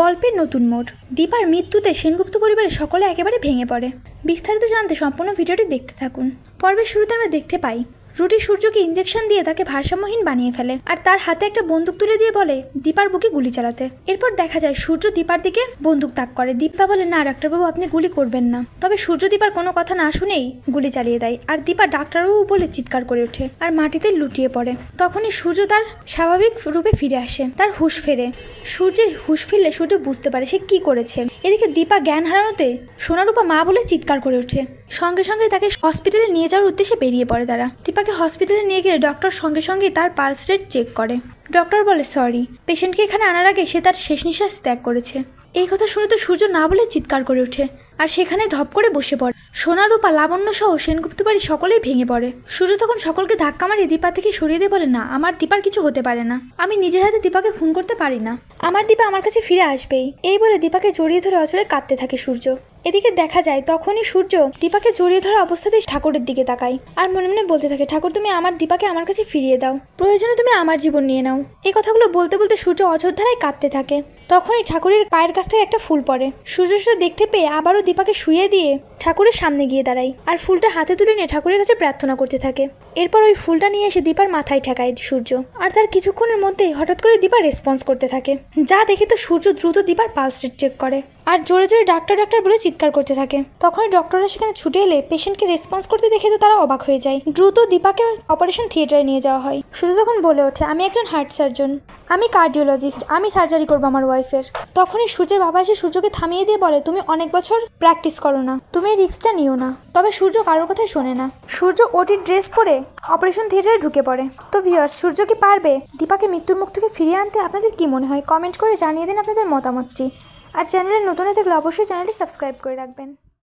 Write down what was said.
গল্পের নতুন মোড়। দীপার মৃত্যুতে সেনগুপ্ত পরিবারের সকলে একেবারে ভেঙে পড়ে। বিস্তারিত জানতে সম্পূর্ণ ভিডিওটি দেখতে থাকুন। পর্বের শুরুতে আমরা দেখতে পাই রুটি সূর্যকে ইঞ্জেকশন দিয়ে তাকে ভারসাম্যহীন বানিয়ে ফেলে আর তার হাতে একটা বন্দুক তুলে দিয়ে বলে দীপার বুকে গুলি চালাতে। এরপর দেখা যায় সূর্য দীপার দিকে বন্দুক তাক করে। দীপা বলে, না ডাক্তারবাবু, আপনি গুলি করবেন না। তবে সূর্য দীপার কোনো কথা না শুনেই গুলি চালিয়ে দেয় আর দীপা ডাক্তারবাবু বলে চিৎকার করে ওঠে আর মাটিতে লুটিয়ে পড়ে। তখনই সূর্য তার স্বাভাবিক রূপে ফিরে আসে, তার হুঁশ ফেরে। সূর্যের হুঁশ ফিরলে সূর্য বুঝতে পারে সে কি করেছে। এদিকে দীপা জ্ঞান হারানোতে সোনারূপা মা বলে চিৎকার করে ওঠে। সঙ্গে সঙ্গে তাকে হসপিটালে নিয়ে যাওয়ার উদ্দেশ্যে বেরিয়ে পড়ে তারা। দীপাকে হসপিটালে নিয়ে গেলে ডক্টর সঙ্গে সঙ্গে তার পালস রেট চেক করে। ডক্টর বলে, সরি, পেশেন্টকে এখানে আনার আগে সে তার শেষ নিঃশ্বাস ত্যাগ করেছে। এই কথা শুনে তো সূর্য না বলে চিৎকার করে ওঠে আর সেখানে ধপ করে বসে পড়ে। সোনারূপা, লাবণ্য সহ সেনগুপ্ত বাড়ি সকলেই ভেঙে পড়ে। সূর্য তখন সকলকে ধাক্কা মারিয়ে দীপা থেকে সরিয়ে দিয়ে বলে, না, আমার দীপার কিছু হতে পারে না। আমি নিজের হাতে দীপাকে খুন করতে পারি না। আমার দীপা আমার কাছে ফিরে আসবেই। এই বলে দীপাকে জড়িয়ে ধরে অচলে কাঁদতে থাকে সূর্য। এদিকে দেখা যায় তখনই সূর্য দীপাকে জড়িয়ে ধরা অবস্থাতেই ঠাকুরের দিকে তাকায় আর মনে মনে বলতে থাকে, ঠাকুর, তুমি আমার দীপাকে আমার কাছে ফিরিয়ে দাও, প্রয়োজনে তুমি আমার জীবন নিয়ে নাও। এই কথাগুলো বলতে বলতে সূর্য অযোধ্যায় কাঁদতে থাকে। তখনই ঠাকুরের পায়ের কাছ থেকে একটা ফুল পড়ে। সূর্য সেটা দেখতে পেয়ে আবারও দীপাকে শুইয়ে দিয়ে ঠাকুরের সামনে গিয়ে দাঁড়ায় আর ফুলটা হাতে তুলে নিয়ে ঠাকুরের কাছে প্রার্থনা করতে থাকে। এরপর ওই ফুলটা নিয়ে এসে দীপার মাথায় ঠেকায় সূর্য আর তার কিছুক্ষণের মধ্যেই হঠাৎ করে দীপা রেসপন্স করতে থাকে। যা দেখে তো সূর্য দ্রুত দীপার পালস রেট চেক করে আর জোরে জোরে ডাক্তার ডাক্তার বলে চিৎকার করতে থাকে। তখনই ডক্টররা সেখানে ছুটে এলে পেশেন্টকে রেসপন্স করতে দেখে তো তারা অবাক হয়ে যায়। দ্রুত দীপাকে অপারেশন থিয়েটারে নিয়ে যাওয়া হয়। সূর্য তখন বলে ওঠে, আমি একজন হার্ট সার্জন, আমি কার্ডিওলজিস্ট, আমি সার্জারি করবো আমার ওয়াইফের। তখনই সূর্যের বাবা এসে সূর্যকে থামিয়ে দিয়ে বলে, তুমি অনেক বছর প্র্যাকটিস করো না, তুমি এই রিস্কটা নিও না। তবে সূর্য কারোর কথাই শোনে না। সূর্য ওটির ড্রেস পরে অপারেশন থিয়েটারে ঢুকে পড়ে। তো ভিউয়ার্স, সূর্য কি পারবে দীপাকে মৃত্যুর মুখ থেকে ফিরিয়ে আনতে? আপনাদের কি মনে হয়? কমেন্ট করে জানিয়ে দিন আপনাদের মতামতটি। আর চ্যানেলে নতুন থাকলে অবশ্যই চ্যানেলটি সাবস্ক্রাইব করে রাখবেন।